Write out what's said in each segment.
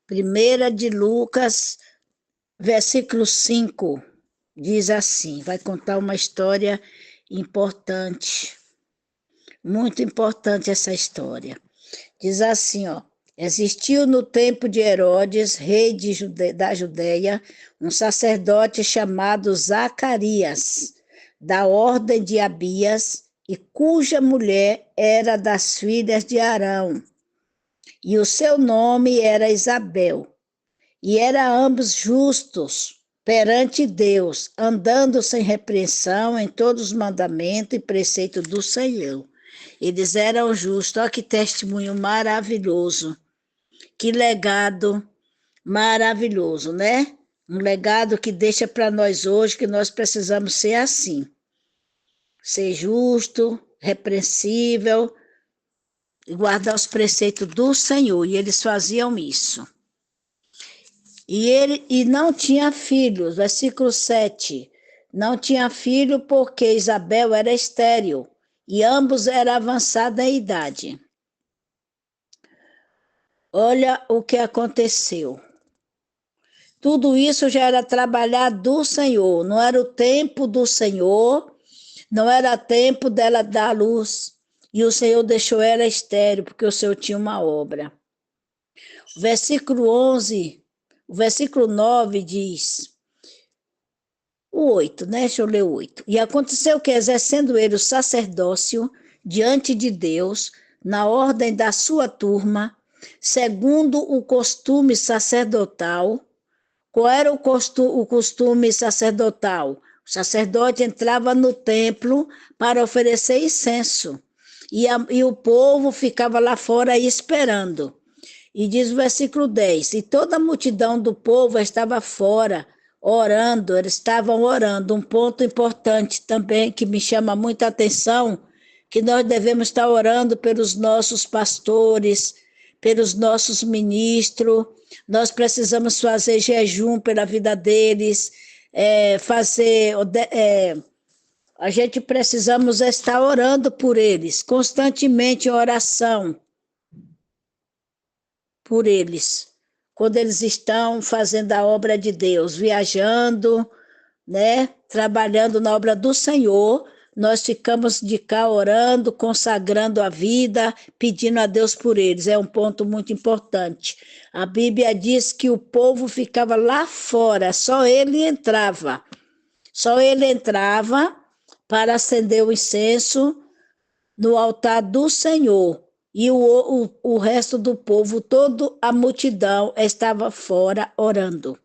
Primeira de Lucas, versículo 5, diz assim, vai contar uma história importante, muito importante essa história. Diz assim, ó, existiu no tempo de Herodes, rei da Judéia, um sacerdote chamado Zacarias, da ordem de Abias, e cuja mulher era das filhas de Arão, e o seu nome era Isabel. E eram ambos justos perante Deus, andando sem repreensão em todos os mandamentos e preceitos do Senhor. Eles eram justos. Olha que testemunho maravilhoso. Que legado maravilhoso, né? Um legado que deixa para nós hoje que nós precisamos ser assim. Ser justo, repreensível, e guardar os preceitos do Senhor. E eles faziam isso. E não tinha filhos, versículo 7. Não tinha filho porque Isabel era estéril e ambos eram avançados em idade. Olha o que aconteceu. Tudo isso já era trabalhar do Senhor, não era o tempo do Senhor, não era tempo dela dar luz. E o Senhor deixou ela estéril, porque o Senhor tinha uma obra. O versículo 11, o versículo 9 diz... O 8, né? Deixa eu ler o 8. E aconteceu que, exercendo ele o sacerdócio diante de Deus, na ordem da sua turma, segundo o costume sacerdotal. Qual era o costume sacerdotal? O sacerdote entrava no templo para oferecer incenso, e o povo ficava lá fora esperando. E diz o versículo 10, e toda a multidão do povo estava fora, orando, eles estavam orando. Um ponto importante também que me chama muita atenção, que nós devemos estar orando pelos nossos pastores, pelos nossos ministros, nós precisamos fazer jejum pela vida deles, a gente precisamos estar orando por eles, constantemente em oração, por eles, quando eles estão fazendo a obra de Deus, viajando, né, trabalhando na obra do Senhor, nós ficamos de cá orando, consagrando a vida, pedindo a Deus por eles. É um ponto muito importante. A Bíblia diz que o povo ficava lá fora, só ele entrava para acender o incenso no altar do Senhor. E o resto do povo, toda a multidão, estava fora orando.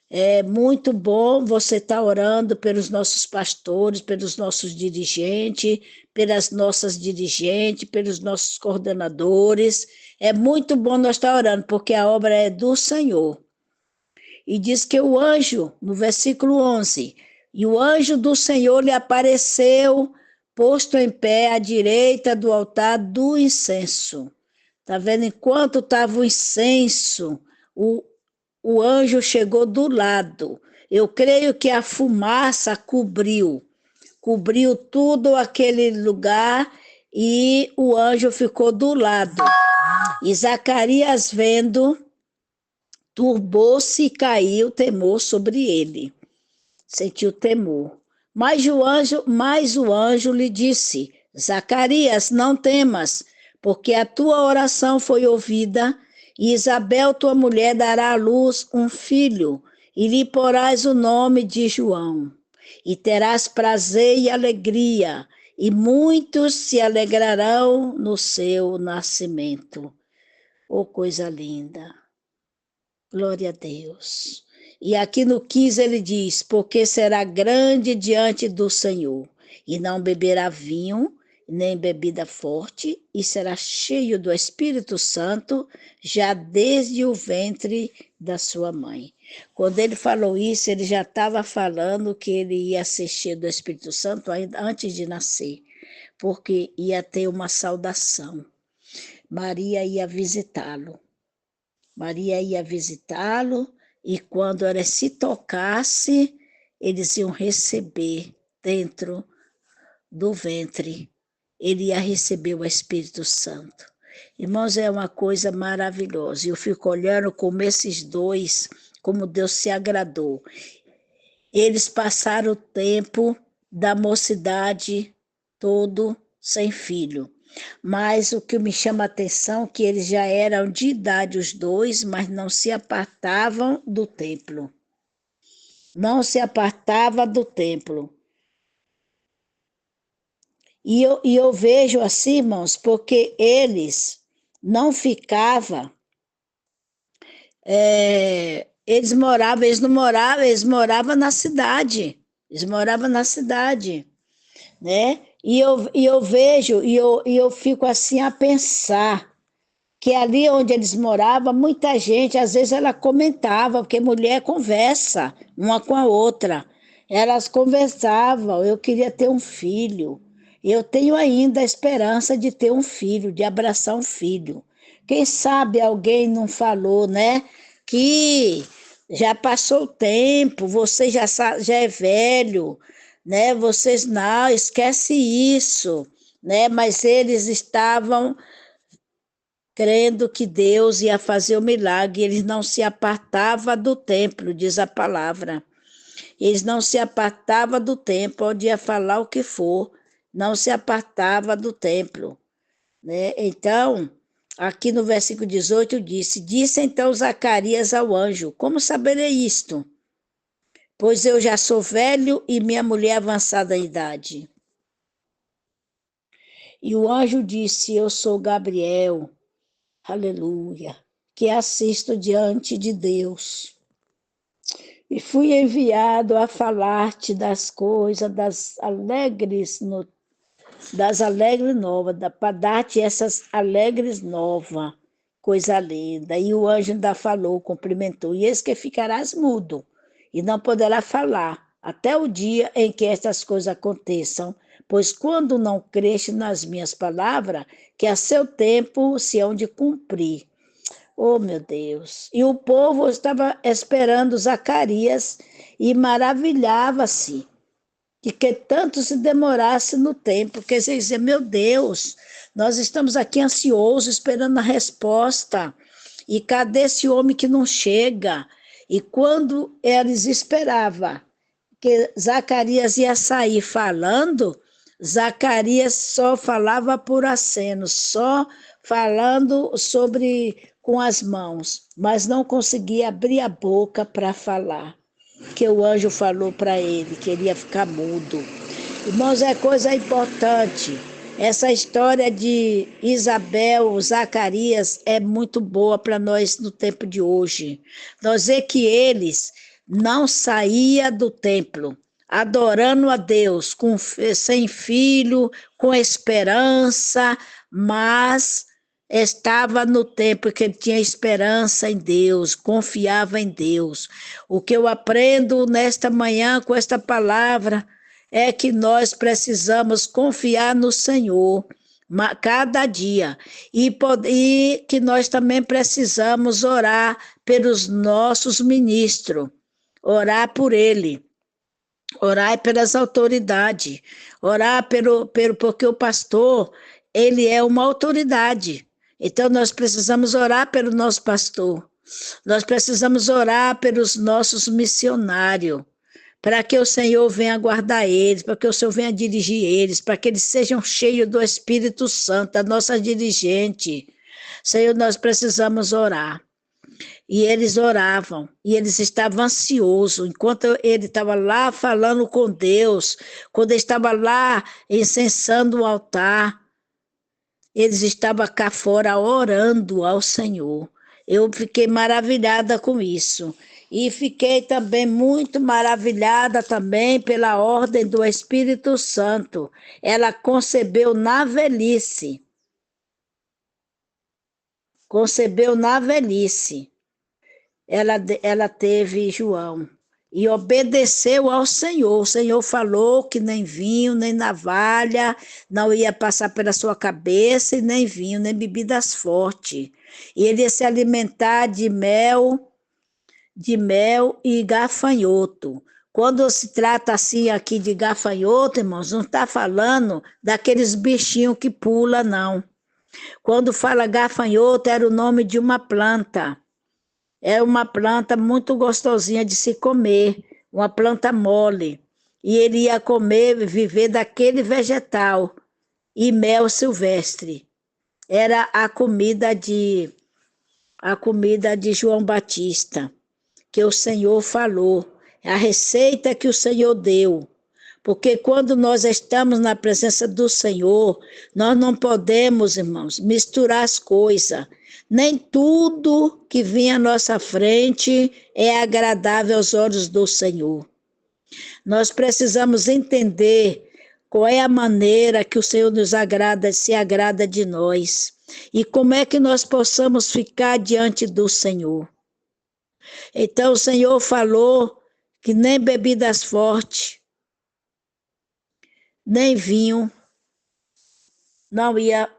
É muito bom você estar orando pelos nossos pastores, pelos nossos dirigentes, pelas nossas dirigentes, pelos nossos coordenadores. É muito bom nós estar orando, porque a obra é do Senhor. E diz que o anjo, no versículo 11, e o anjo do Senhor lhe apareceu, posto em pé à direita do altar do incenso. Está vendo? Enquanto estava o incenso, o, o anjo chegou do lado. Eu creio que a fumaça cobriu tudo aquele lugar e o anjo ficou do lado. E Zacarias, vendo, turbou-se e caiu temor sobre ele. Sentiu temor. Mas o anjo lhe disse: Zacarias, não temas, porque a tua oração foi ouvida, e Isabel, tua mulher, dará à luz um filho, e lhe porás o nome de João. E terás prazer e alegria, e muitos se alegrarão no seu nascimento. Oh, coisa linda! Glória a Deus. E aqui no 15 ele diz: porque será grande diante do Senhor, e não beberá vinho, nem bebida forte, e será cheio do Espírito Santo, já desde o ventre da sua mãe. Quando ele falou isso, ele já estava falando que ele ia ser cheio do Espírito Santo ainda antes de nascer, porque ia ter uma saudação. Maria ia visitá-lo. Maria ia visitá-lo, e quando ela se tocasse, eles iam receber dentro do ventre, ele ia receber o Espírito Santo. Irmãos, é uma coisa maravilhosa. Eu fico olhando como esses dois, como Deus se agradou. Eles passaram o tempo da mocidade todo sem filho. Mas o que me chama a atenção é que eles já eram de idade os dois, mas não se apartavam do templo. Não se apartava do templo. E eu vejo assim, irmãos, porque não ficavam, eles moravam na cidade, eles moravam na cidade, né? E eu vejo, e eu fico assim a pensar, que ali onde eles moravam, muita gente, às vezes ela comentava, porque mulher conversa uma com a outra. Elas conversavam, eu queria ter um filho. Eu tenho ainda a esperança de ter um filho, de abraçar um filho. Quem sabe alguém não falou, né? Que já passou o tempo, você já é velho, né? Vocês não, esquece isso, né? Mas eles estavam crendo que Deus ia fazer o milagre, eles não se apartavam do templo, diz a palavra. Eles não se apartavam do templo, podia falar o que for, não se apartava do templo, né? Então, aqui no versículo 18 disse então Zacarias ao anjo, como saberei isto? Pois eu já sou velho e minha mulher avançada em idade. E o anjo disse, eu sou Gabriel, aleluia, que assisto diante de Deus. E fui enviado a falar-te das coisas, das alegres novas, para dar-te essas alegres novas, coisa linda. E o anjo ainda falou, cumprimentou, e eis que ficarás mudo, e não poderá falar, até o dia em que estas coisas aconteçam, pois quando não creste nas minhas palavras, que a seu tempo se hão de cumprir. Oh, meu Deus! E o povo estava esperando Zacarias e maravilhava-se de que tanto se demorasse no tempo, porque eles diziam, meu Deus, nós estamos aqui ansiosos, esperando a resposta, e cadê esse homem que não chega? E quando eles esperavam que Zacarias ia sair falando, Zacarias só falava por aceno, só falando sobre com as mãos, mas não conseguia abrir a boca para falar, que o anjo falou para ele que ele ia ficar mudo. Irmãos, é coisa importante. Essa história de Isabel, Zacarias, é muito boa para nós no tempo de hoje. Nós vemos que eles não saíam do templo, adorando a Deus, sem filho, com esperança, mas estava no tempo que ele tinha esperança em Deus, confiava em Deus. O que eu aprendo nesta manhã com esta palavra é que nós precisamos confiar no Senhor cada dia e que nós também precisamos orar pelos nossos ministros, orar por ele, orar pelas autoridades, orar porque o pastor, ele é uma autoridade. Então nós precisamos orar pelo nosso pastor, nós precisamos orar pelos nossos missionários, para que o Senhor venha guardar eles, para que o Senhor venha dirigir eles, para que eles sejam cheios do Espírito Santo, a nossa dirigente. Senhor, nós precisamos orar. E eles oravam, e eles estavam ansiosos, enquanto ele estava lá falando com Deus, quando ele estava lá incensando o altar, eles estavam cá fora orando ao Senhor. Eu fiquei maravilhada com isso. E fiquei também muito maravilhada também pela ordem do Espírito Santo. Ela concebeu na velhice. Concebeu na velhice. Ela teve João. E obedeceu ao Senhor. O Senhor falou que nem vinho, nem navalha, não ia passar pela sua cabeça, e nem vinho, nem bebidas fortes. E ele ia se alimentar de mel e gafanhoto. Quando se trata assim aqui de gafanhoto, irmãos, não está falando daqueles bichinhos que pulam, não. Quando fala gafanhoto, era o nome de uma planta. É uma planta muito gostosinha de se comer, uma planta mole. E ele ia comer, viver daquele vegetal. E mel silvestre. Era a comida de João Batista, que o Senhor falou, a receita que o Senhor deu. Porque quando nós estamos na presença do Senhor, nós não podemos, irmãos, misturar as coisas. Nem tudo que vem à nossa frente é agradável aos olhos do Senhor. Nós precisamos entender qual é a maneira que o Senhor nos agrada, se agrada de nós. E como é que nós possamos ficar diante do Senhor. Então o Senhor falou que nem bebidas fortes, nem vinho, não ia,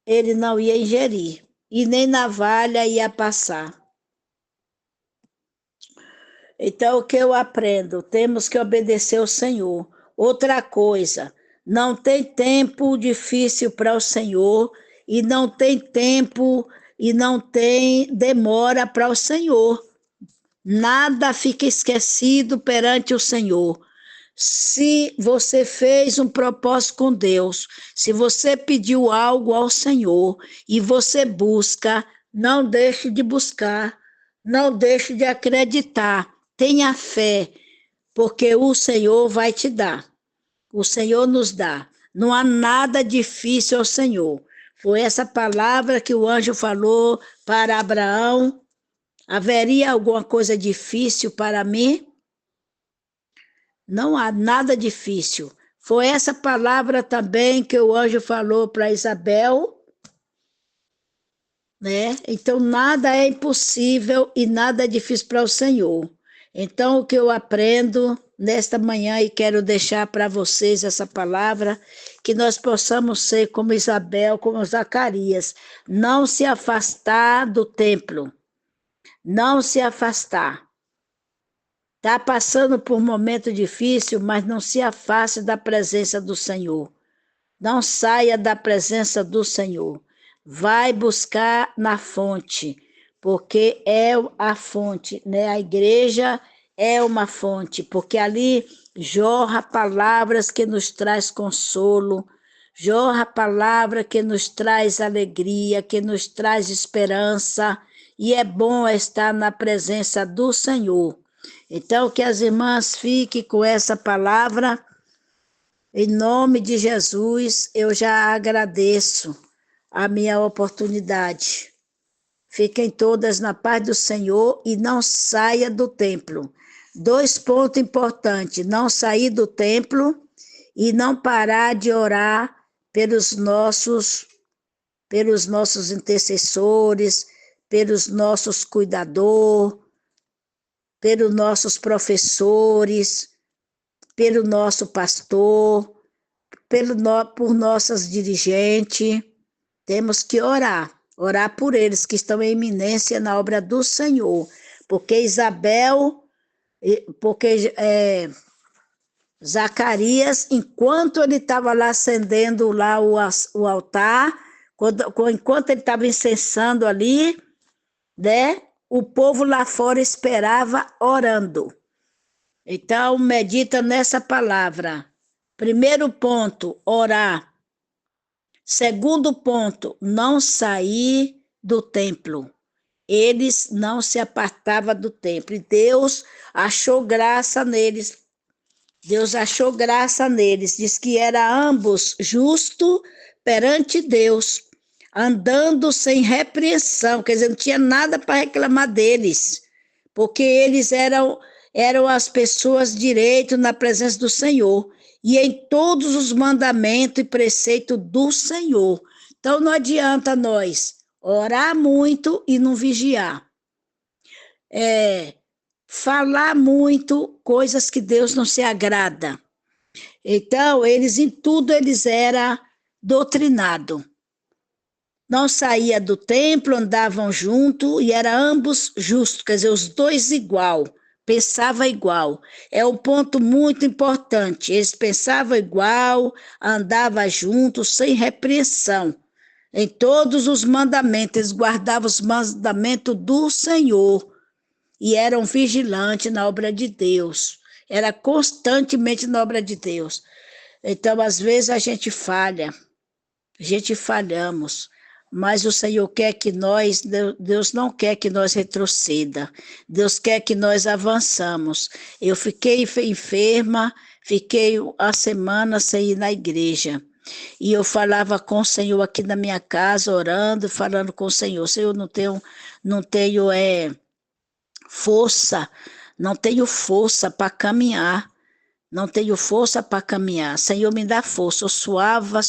ele não ia ingerir, e nem navalha ia passar. Então, o que eu aprendo? Temos que obedecer ao Senhor. Outra coisa, não tem tempo difícil para o Senhor, e não tem tempo e não tem demora para o Senhor. Nada fica esquecido perante o Senhor. Se você fez um propósito com Deus, se você pediu algo ao Senhor e você busca, não deixe de buscar, não deixe de acreditar, tenha fé, porque o Senhor vai te dar, o Senhor nos dá. Não há nada difícil ao Senhor. Foi essa palavra que o anjo falou para Abraão. Haveria alguma coisa difícil para mim? Não há nada difícil. Foi essa palavra também que o anjo falou para Isabel, né? Então, nada é impossível e nada é difícil para o Senhor. Então, o que eu aprendo nesta manhã e quero deixar para vocês essa palavra, que nós possamos ser como Isabel, como Zacarias, não se afastar do templo, não se afastar. Está passando por um momento difícil, mas não se afaste da presença do Senhor. Não saia da presença do Senhor. Vai buscar na fonte, porque é a fonte, né? A igreja é uma fonte, porque ali jorra palavras que nos traz consolo, jorra palavra que nos traz alegria, que nos traz esperança, e é bom estar na presença do Senhor. Então, que as irmãs fiquem com essa palavra. Em nome de Jesus, eu já agradeço a minha oportunidade. Fiquem todas na paz do Senhor e não saia do templo. 2 pontos importantes: não sair do templo e não parar de orar pelos nossos intercessores, pelos nossos cuidadores, pelos nossos professores, pelo nosso pastor, por nossas dirigentes. Temos que orar por eles que estão em eminência na obra do Senhor, porque Zacarias, enquanto ele estava lá acendendo lá o altar, enquanto ele estava incensando ali, né, o povo lá fora esperava orando. Então, medita nessa palavra. Primeiro ponto, orar. Segundo ponto, não sair do templo. Eles não se apartavam do templo. E Deus achou graça neles. Deus achou graça neles. Diz que era ambos justos perante Deus, andando sem repreensão. Quer dizer, não tinha nada para reclamar deles, porque eles eram as pessoas direito na presença do Senhor e em todos os mandamentos e preceitos do Senhor. Então não adianta nós orar muito e não vigiar. Falar muito coisas que Deus não se agrada. Então, em tudo eles eram doutrinados. Não saía do templo, andavam juntos e eram ambos justos, quer dizer, os dois igual, pensavam igual. É um ponto muito importante. Eles pensavam igual, andavam juntos, sem repreensão. Em todos os mandamentos, eles guardavam os mandamentos do Senhor e eram vigilantes na obra de Deus. Era constantemente na obra de Deus. Então, às vezes, a gente falhamos, mas o Senhor quer que nós, Deus não quer que nós retroceda, Deus quer que nós avançamos. Eu fiquei enferma, fiquei a semana sem ir na igreja, e eu falava com o Senhor aqui na minha casa, orando, falando com o Senhor, Senhor, não tenho força, não tenho força para caminhar, não tenho força para caminhar. Senhor, me dá força. Eu suava,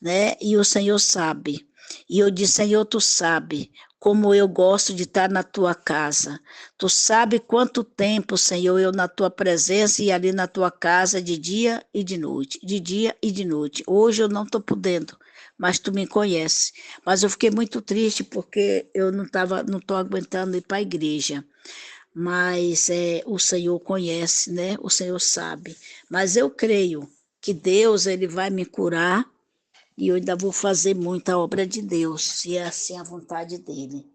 né? E o Senhor sabe. E eu disse, Senhor, tu sabe como eu gosto de estar na tua casa. Tu sabe quanto tempo, Senhor, eu na tua presença e ali na tua casa de dia e de noite, de dia e de noite. Hoje eu não estou podendo, mas tu me conhece. Mas eu fiquei muito triste porque eu não estou aguentando ir para a igreja. Mas o Senhor conhece, né? O Senhor sabe. Mas eu creio que Deus ele vai me curar e eu ainda vou fazer muita obra de Deus, se é assim a vontade dele.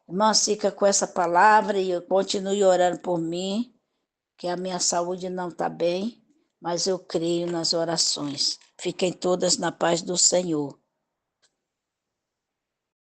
Irmã, fica com essa palavra e eu continue orando por mim, que a minha saúde não está bem, mas eu creio nas orações. Fiquem todas na paz do Senhor.